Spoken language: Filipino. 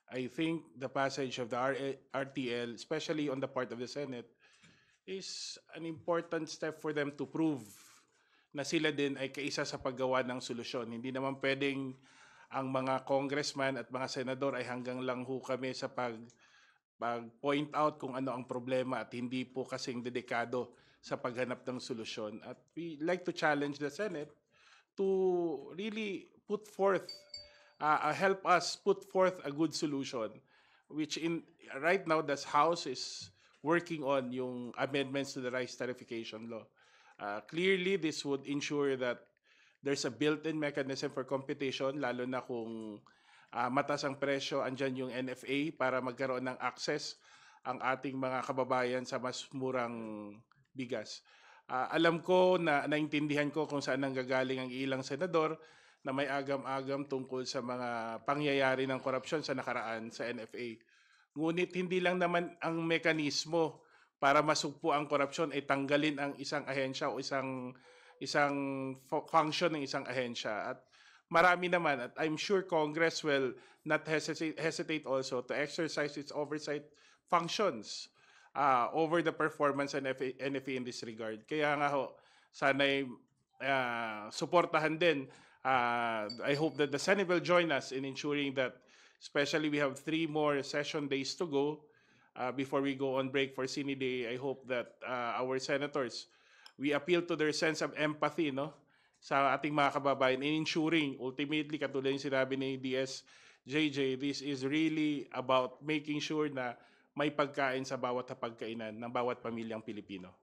I think the passage of the RTL, especially on the part of the Senate, is an important step for them to prove na sila din ay kaisa sa paggawa ng solusyon. Hindi naman pwedeng ang mga congressman at mga senador ay hanggang lang ho kami sa pag-point out kung ano ang problema at hindi po kasing dedikado sa paghanap ng solusyon. At we like to challenge the Senate to really put forth, help us put forth a good solution, which in right now the House is working on yung amendments to the rice tariffication law. Clearly, this would ensure that there's a built-in mechanism for competition, lalo na kung mataas ang presyo, andyan yung NFA para magkaroon ng access ang ating mga kababayan sa mas murang bigas. Alam ko na naintindihan ko kung saan nanggagaling ang ilang senador na may agam-agam tungkol sa mga pangyayari ng korupsyon sa nakaraan sa NFA. Ngunit hindi lang naman ang mekanismo para masugpo ang korupsyon ay tanggalin ang isang ahensya o isang function ng isang ahensya. At marami naman, at I'm sure Congress will not hesitate also to exercise its oversight functions over the performance ng NFA in this regard. Kaya nga ho, sana'y suportahan din. I hope that the Senate will join us in ensuring that, especially we have 3 more session days to go before we go on break for Sini Day. I hope that our senators, we appeal to their sense of empathy, no, sa ating mga kababayan in ensuring, ultimately, katulad yung sinabi ni DSJJ, this is really about making sure na may pagkain sa bawat hapagkainan ng bawat pamilyang Pilipino.